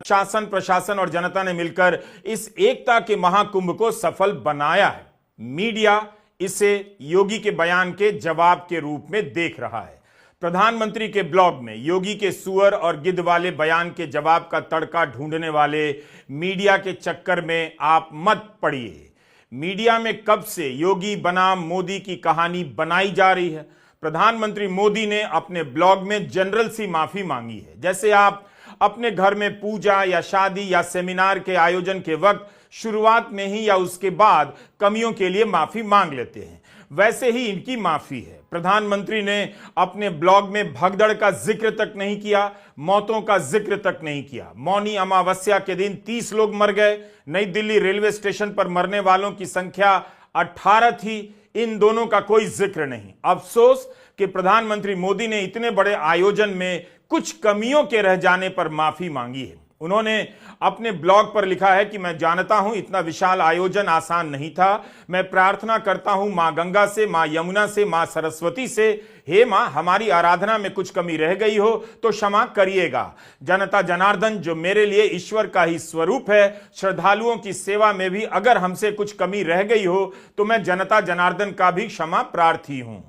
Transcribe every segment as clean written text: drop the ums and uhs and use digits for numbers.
शासन, प्रशासन और जनता ने मिलकर इस एकता के महाकुंभ को सफल बनाया है। मीडिया इसे योगी के बयान के जवाब के रूप में देख रहा है। प्रधानमंत्री के ब्लॉग में योगी के सुअर और गिद्ध वाले बयान के जवाब का तड़का ढूंढने वाले मीडिया के चक्कर में आप मत पड़िए। मीडिया में कब से योगी बनाम मोदी की कहानी बनाई जा रही है। प्रधानमंत्री मोदी ने अपने ब्लॉग में जनरल सी माफी मांगी है, जैसे आप अपने घर में पूजा या शादी या सेमिनार के आयोजन के वक्त शुरुआत में ही या उसके बाद कमियों के लिए माफी मांग लेते हैं, वैसे ही इनकी माफी है। प्रधानमंत्री ने अपने ब्लॉग में भगदड़ का जिक्र तक नहीं किया, मौतों का जिक्र तक नहीं किया। मौनी अमावस्या के दिन 30 लोग मर गए। नई दिल्ली रेलवे स्टेशन पर मरने वालों की संख्या 18 थी। इन दोनों का कोई जिक्र नहीं। अफसोस कि प्रधानमंत्री मोदी ने इतने बड़े आयोजन में कुछ कमियों के रह जाने पर माफी मांगी है। उन्होंने अपने ब्लॉग पर लिखा है कि मैं जानता हूं इतना विशाल आयोजन आसान नहीं था। मैं प्रार्थना करता हूं मां गंगा से, मां यमुना से, मां सरस्वती से, हे मां, हमारी आराधना में कुछ कमी रह गई हो तो क्षमा करिएगा। जनता जनार्दन जो मेरे लिए ईश्वर का ही स्वरूप है, श्रद्धालुओं की सेवा में भी अगर हमसे कुछ कमी रह गई हो तो मैं जनता जनार्दन का भी क्षमा प्रार्थी हूं।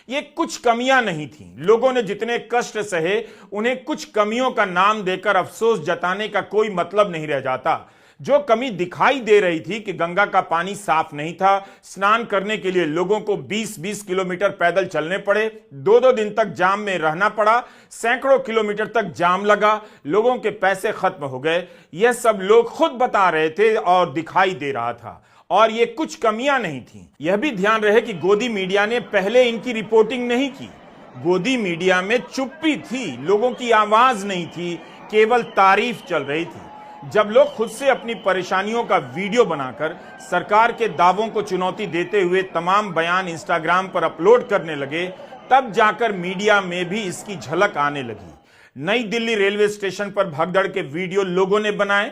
ये कुछ कमियां नहीं थीं। लोगों ने जितने कष्ट सहे, उन्हें कुछ कमियों का नाम देकर अफसोस जताने का कोई मतलब नहीं रह जाता। जो कमी दिखाई दे रही थी कि गंगा का पानी साफ नहीं था, स्नान करने के लिए लोगों को 20-20 किलोमीटर पैदल चलने पड़े, 2-2 दिन तक जाम में रहना पड़ा, सैकड़ों किलोमीटर तक जाम लगा, लोगों के पैसे खत्म हो गए, यह सब लोग खुद बता रहे थे और दिखाई दे रहा था। और ये कुछ कमियां नहीं थीं। यह भी ध्यान रहे कि गोदी मीडिया ने पहले इनकी रिपोर्टिंग नहीं की। गोदी मीडिया में चुप्पी थी, लोगों की आवाज नहीं थी, केवल तारीफ चल रही थी। जब लोग खुद से अपनी परेशानियों का वीडियो बनाकर सरकार के दावों को चुनौती देते हुए तमाम बयान इंस्टाग्राम पर अपलोड करने लगे, तब जाकर मीडिया में भी इसकी झलक आने लगी। नई दिल्ली रेलवे स्टेशन पर भगदड़ के वीडियो लोगों ने बनाए,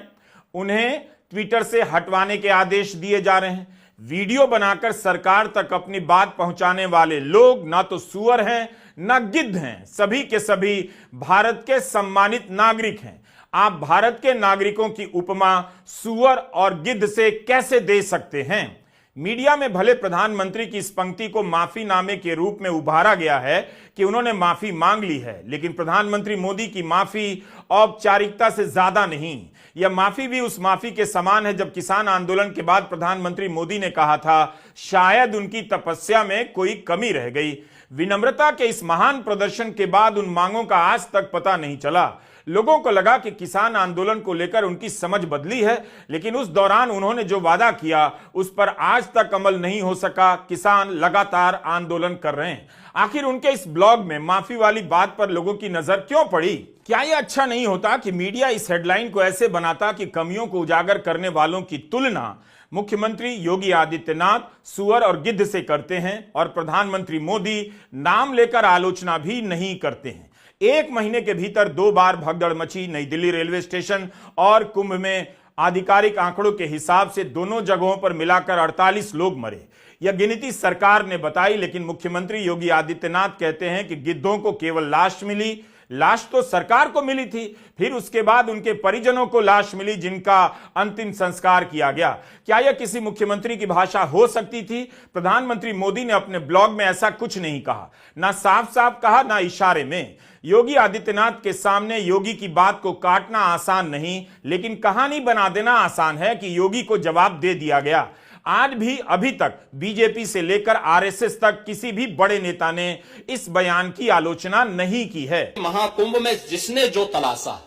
उन्हें ट्विटर से हटवाने के आदेश दिए जा रहे हैं। वीडियो बनाकर सरकार तक अपनी बात पहुंचाने वाले लोग ना तो सुअर हैं ना गिद्ध हैं, सभी के सभी भारत के सम्मानित नागरिक हैं। आप भारत के नागरिकों की उपमा सुअर और गिद्ध से कैसे दे सकते हैं? मीडिया में भले प्रधानमंत्री की इस पंक्ति को माफीनामे के रूप में उभारा गया है कि उन्होंने माफी मांग ली है, लेकिन प्रधानमंत्री मोदी की माफी औपचारिकता से ज्यादा नहीं। यह माफी भी उस माफी के समान है जब किसान आंदोलन के बाद प्रधानमंत्री मोदी ने कहा था शायद उनकी तपस्या में कोई कमी रह गई। विनम्रता के इस महान प्रदर्शन के बाद उन मांगों का आज तक पता नहीं चला। लोगों को लगा कि किसान आंदोलन को लेकर उनकी समझ बदली है, लेकिन उस दौरान उन्होंने जो वादा किया उस पर आज तक अमल नहीं हो सका। किसान लगातार आंदोलन कर रहे हैं। आखिर उनके इस ब्लॉग में माफी वाली बात पर लोगों की नजर क्यों पड़ी? क्या यह अच्छा नहीं होता कि मीडिया इस हेडलाइन को ऐसे बनाता कि कमियों को उजागर करने वालों की तुलना मुख्यमंत्री योगी आदित्यनाथ सुअर और गिद्ध से करते हैं और प्रधानमंत्री मोदी नाम लेकर आलोचना भी नहीं करते हैं। 1 महीने के भीतर 2 बार भगदड़ मची। नई दिल्ली रेलवे स्टेशन और कुंभ में आधिकारिक आंकड़ों के हिसाब से दोनों जगहों पर मिलाकर 48 लोग मरे। यह गिनती सरकार ने बताई, लेकिन मुख्यमंत्री योगी आदित्यनाथ कहते हैं कि गिद्धों को केवल लाश मिली। लाश तो सरकार को मिली थी, फिर उसके बाद उनके परिजनों को लाश मिली जिनका अंतिम संस्कार किया गया। क्या यह किसी मुख्यमंत्री की भाषा हो सकती थी? प्रधानमंत्री मोदी ने अपने ब्लॉग में ऐसा कुछ नहीं कहा, ना साफ साफ कहा ना इशारे में। योगी आदित्यनाथ के सामने योगी की बात को काटना आसान नहीं, लेकिन कहानी बना देना आसान है कि योगी को जवाब दे दिया गया। आज भी अभी तक बीजेपी से लेकर आरएसएस तक किसी भी बड़े नेता ने इस बयान की आलोचना नहीं की है। महाकुंभ में जिसने जो तलाशा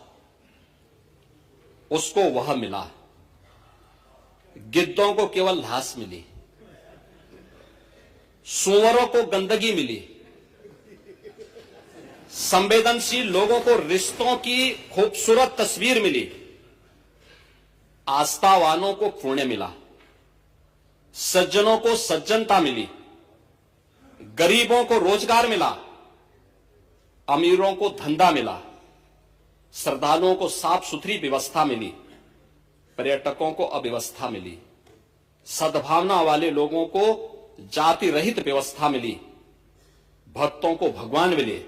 उसको वह मिला। गिद्धों को केवल घास मिली, सुअरों को गंदगी मिली, संवेदनशील लोगों को रिश्तों की खूबसूरत तस्वीर मिली, आस्थावानों को पुण्य मिला, सज्जनों को सज्जनता मिली, गरीबों को रोजगार मिला, अमीरों को धंधा मिला, श्रद्धालुओं को साफ सुथरी व्यवस्था मिली, पर्यटकों को अव्यवस्था मिली, सद्भावना वाले लोगों को जाति रहित व्यवस्था मिली, भक्तों को भगवान मिले।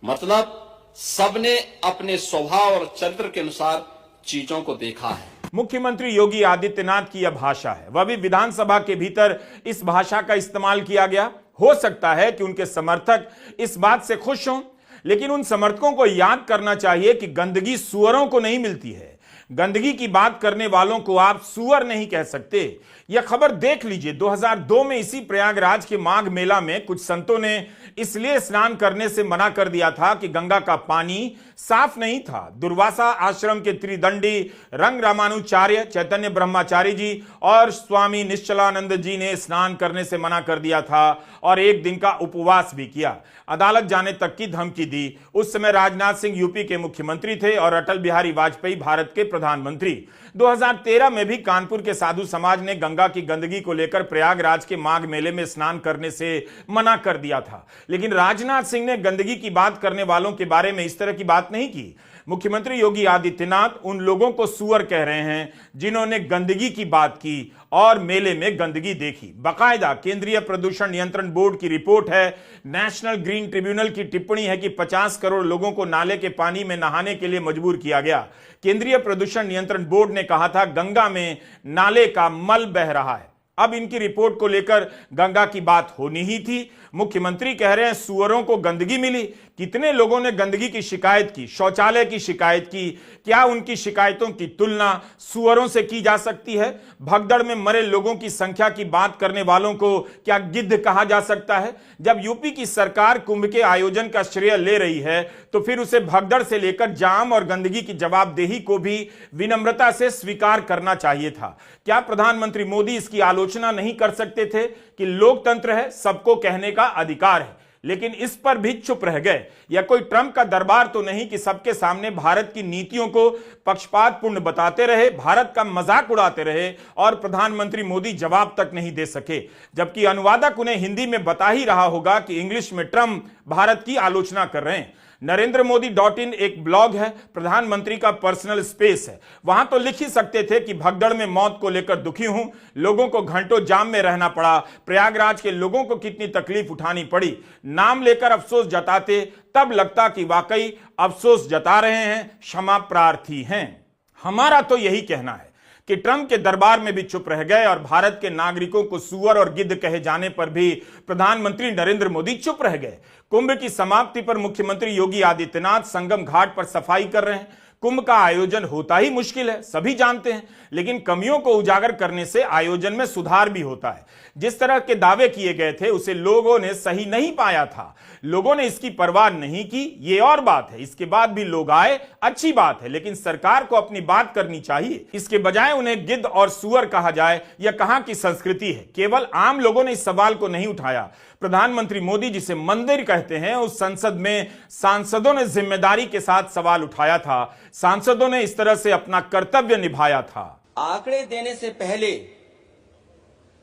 मतलब सबने अपने स्वभाव और चरित्र के अनुसार चीजों को देखा है। मुख्यमंत्री योगी आदित्यनाथ की यह भाषा है, वह भी विधानसभा के भीतर इस भाषा का इस्तेमाल किया गया। हो सकता है कि उनके समर्थक इस बात से खुश हों, लेकिन उन समर्थकों को याद करना चाहिए कि गंदगी सुअरों को नहीं मिलती है। गंदगी की बात करने वालों को आप सुअर नहीं कह सकते। यह खबर देख लीजिए, 2002 में इसी प्रयागराज के माघ मेला में कुछ संतों ने इसलिए स्नान करने से मना कर दिया था कि गंगा का पानी साफ नहीं था। दुर्वासा आश्रम के त्रिदंडी रंग रामानुचार्य, चैतन्य ब्रह्मचारी जी और स्वामी निश्चलानंद जी ने स्नान करने से मना कर दिया था और एक दिन का उपवास भी किया। अदालत जाने तक की धमकी दी। उस समय राजनाथ सिंह यूपी के मुख्यमंत्री थे और अटल बिहारी वाजपेयी भारत के प्रधानमंत्री। 2013 में भी कानपुर के साधु समाज ने गंगा की गंदगी को लेकर प्रयागराज के माघ मेले में स्नान करने से मना कर दिया था, लेकिन राजनाथ सिंह ने गंदगी की बात करने वालों के बारे में इस तरह की बात नहीं की। मुख्यमंत्री योगी आदित्यनाथ उन लोगों को सुअर कह रहे हैं जिन्होंने गंदगी की बात की और मेले में गंदगी देखी। बाकायदा केंद्रीय प्रदूषण नियंत्रण बोर्ड की रिपोर्ट है, नेशनल ग्रीन ट्रिब्यूनल की टिप्पणी है कि 50 करोड़ लोगों को नाले के पानी में नहाने के लिए मजबूर किया गया। केंद्रीय प्रदूषण नियंत्रण बोर्ड ने कहा था गंगा में नाले का मल बह रहा है। अब इनकी रिपोर्ट को लेकर गंगा की बात होनी ही थी। मुख्यमंत्री कह रहे हैं सुअरों को गंदगी मिली। कितने लोगों ने गंदगी की शिकायत की, शौचालय की शिकायत की? क्या उनकी शिकायतों की तुलना सुअरों से की जा सकती है? भगदड़ में मरे लोगों की संख्या की बात करने वालों को क्या गिद्ध कहा जा सकता है? जब यूपी की सरकार कुंभ के आयोजन का श्रेय ले रही है तो फिर उसे भगदड़ से लेकर जाम और गंदगी की जवाबदेही को भी विनम्रता से स्वीकार करना चाहिए था। क्या प्रधानमंत्री मोदी इसकी आलोचना नहीं कर सकते थे कि लोकतंत्र है, सबको कहने का अधिकार है, लेकिन इस पर भी चुप रह गए? या कोई ट्रंप का दरबार तो नहीं कि सबके सामने भारत की नीतियों को पक्षपातपूर्ण बताते रहे, भारत का मजाक उड़ाते रहे और प्रधानमंत्री मोदी जवाब तक नहीं दे सके, जबकि अनुवादक उन्हें हिंदी में बता ही रहा होगा कि इंग्लिश में ट्रंप भारत की आलोचना कर रहे हैं। NarendraModi.in एक ब्लॉग है, प्रधानमंत्री का पर्सनल स्पेस है। वहां तो लिख ही सकते थे कि भगदड़ में मौत को लेकर दुखी हूं, लोगों को घंटों जाम में रहना पड़ा, प्रयागराज के लोगों को कितनी तकलीफ उठानी पड़ी। नाम लेकर अफसोस जताते तब लगता कि वाकई अफसोस जता रहे हैं, क्षमा प्रार्थी हैं। हमारा तो यही कहना है कि ट्रंप के दरबार में भी चुप रह गए और भारत के नागरिकों को सुअर और गिद्ध कहे जाने पर भी प्रधानमंत्री नरेंद्र मोदी चुप रह गए। कुंभ की समाप्ति पर मुख्यमंत्री योगी आदित्यनाथ संगम घाट पर सफाई कर रहे हैं। कुंभ का आयोजन होता ही मुश्किल है, सभी जानते हैं, लेकिन कमियों को उजागर करने से आयोजन में सुधार भी होता है। जिस तरह के दावे किए गए थे उसे लोगों ने सही नहीं पाया था, लोगों ने इसकी परवाह नहीं की, ये और बात है। इसके बाद भी लोग आए, अच्छी बात है, लेकिन सरकार को अपनी बात करनी चाहिए। इसके बजाय उन्हें गिद्ध और सुअर कहा जाए, यह कहां की संस्कृति है? केवल आम लोगों ने इस सवाल को नहीं उठाया। प्रधानमंत्री मोदी जिसे मंदिर कहते हैं, उस संसद में सांसदों ने जिम्मेदारी के साथ सवाल उठाया था। सांसदों ने इस तरह से अपना कर्तव्य निभाया था। आंकड़े देने से पहले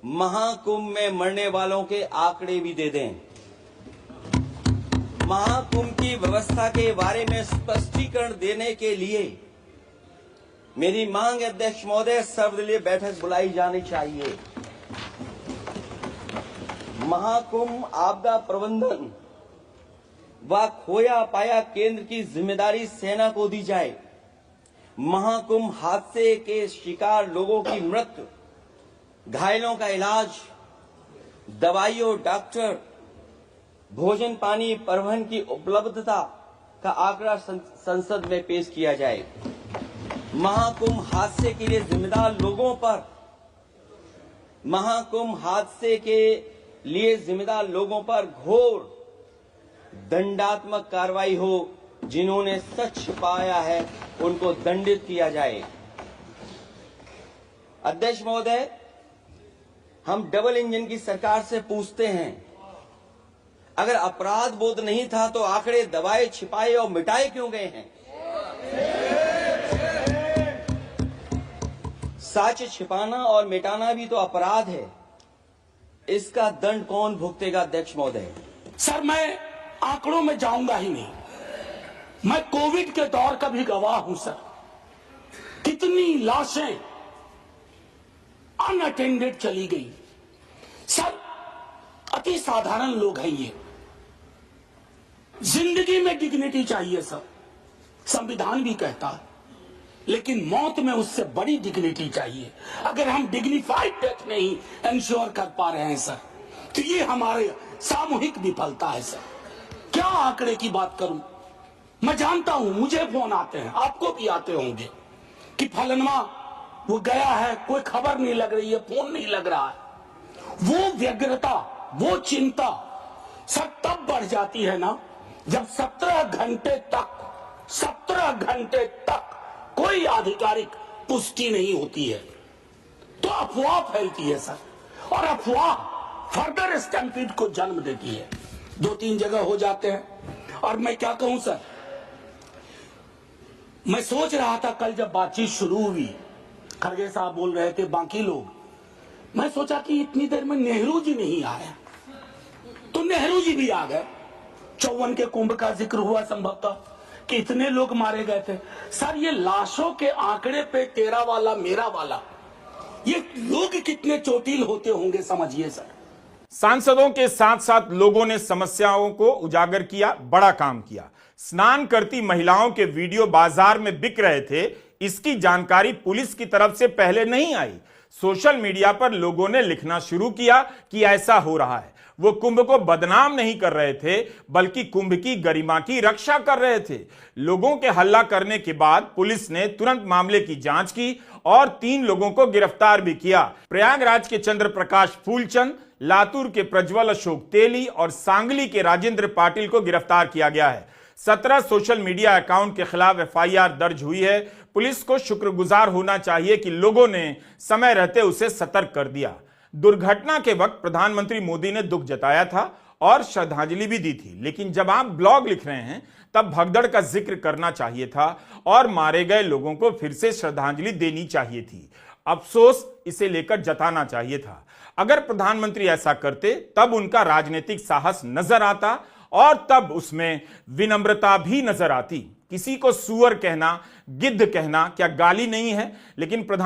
महाकुंभ में मरने वालों के आंकड़े भी दे दें। महाकुंभ की व्यवस्था के बारे में स्पष्टीकरण देने के लिए मेरी मांग है, अध्यक्ष महोदय, सर्वदलीय बैठक बुलाई जानी चाहिए। महाकुंभ आपदा प्रबंधन व खोया पाया केंद्र की जिम्मेदारी सेना को दी जाए। महाकुंभ हादसे के शिकार लोगों की मृत्यु, घायलों का इलाज, दवाइयों, डॉक्टर, भोजन पानी, परिवहन की उपलब्धता का आंकड़ा संसद में पेश किया जाए। महाकुंभ हादसे के लिए जिम्मेदार लोगों पर घोर दंडात्मक कार्रवाई हो। जिन्होंने सच छिपाया है उनको दंडित किया जाए। अध्यक्ष महोदय, हम डबल इंजन की सरकार से पूछते हैं, अगर अपराध बोध नहीं था तो आंकड़े दबाए, छिपाए और मिटाए क्यों गए हैं? सच छिपाना और मिटाना भी तो अपराध है। इसका दंड कौन भुगतेगा अध्यक्ष महोदय? सर, मैं आंकड़ों में जाऊंगा ही नहीं। मैं कोविड के दौर का भी गवाह हूं सर। कितनी लाशें अनअटेंडेड चली गई। सर, अति साधारण लोग हैं ये। जिंदगी में डिग्निटी चाहिए सर, संविधान भी कहता है। लेकिन मौत में उससे बड़ी डिग्निटी चाहिए। अगर हम डिग्निफाइड डेथ नहीं इंश्योर कर पा रहे हैं सर, तो ये हमारे सामूहिक विफलता है सर। क्या आंकड़े की बात करूं, मैं जानता हूं मुझे फोन आते हैं, आपको भी आते होंगे कि फलनवा वो गया है, कोई खबर नहीं लग रही है, फोन नहीं लग रहा है। वो व्यग्रता, वो चिंता सब तब बढ़ जाती है ना जब 17 घंटे तक कोई आधिकारिक पुष्टि नहीं होती है, तो अफवाह फैलती है सर, और अफवाह फर्दर स्टैम्पीड को जन्म देती है। 2-3 जगह हो जाते हैं। और मैं क्या कहूं सर, मैं सोच रहा था कल जब बातचीत शुरू हुई, खड़गे साहब बोल रहे थे, बाकी लोग, मैं सोचा कि इतनी देर में नेहरू जी नहीं आए, तो नेहरू जी भी आ गए। 54 के कुंभ का जिक्र हुआ संभवतः कि इतने लोग मारे गए थे। सर ये लाशों के आंकड़े पे तेरा वाला मेरा वाला, ये लोग कितने चोटिल होते होंगे समझिए सर। सांसदों के साथ साथ लोगों ने समस्याओं को उजागर किया, बड़ा काम किया। स्नान करती महिलाओं के वीडियो बाजार में बिक रहे थे, इसकी जानकारी पुलिस की तरफ से पहले नहीं आई। सोशल मीडिया पर लोगों ने लिखना शुरू किया कि ऐसा हो रहा है। वो कुंभ को बदनाम नहीं कर रहे थे, बल्कि कुंभ की गरिमा की रक्षा कर रहे थे। लोगों के हल्ला करने के बाद पुलिस ने तुरंत मामले की जांच की और 3 लोगों को गिरफ्तार भी किया। प्रयागराज के चंद्र प्रकाश फूलचंद, लातूर के प्रज्वल अशोक तेली और सांगली के राजेंद्र पाटिल को गिरफ्तार किया गया है। 17 सोशल मीडिया अकाउंट के खिलाफ एफआईआर दर्ज हुई है। पुलिस को शुक्रगुजार होना चाहिए कि लोगों ने समय रहते उसे सतर्क कर दिया। दुर्घटना के वक्त प्रधानमंत्री मोदी ने दुख जताया था और श्रद्धांजलि भी दी थी, लेकिन जब आप ब्लॉग लिख रहे हैं तब भगदड़ का जिक्र करना चाहिए था और मारे गए लोगों को फिर से श्रद्धांजलि देनी चाहिए थी। अफसोस इसे लेकर जताना चाहिए था। अगर प्रधानमंत्री ऐसा करते तब उनका राजनीतिक साहस नजर आता और तब उसमें विनम्रता भी नजर आती। किसी को सुअर कहना, गिद्ध कहना क्या गाली नहीं है? लेकिन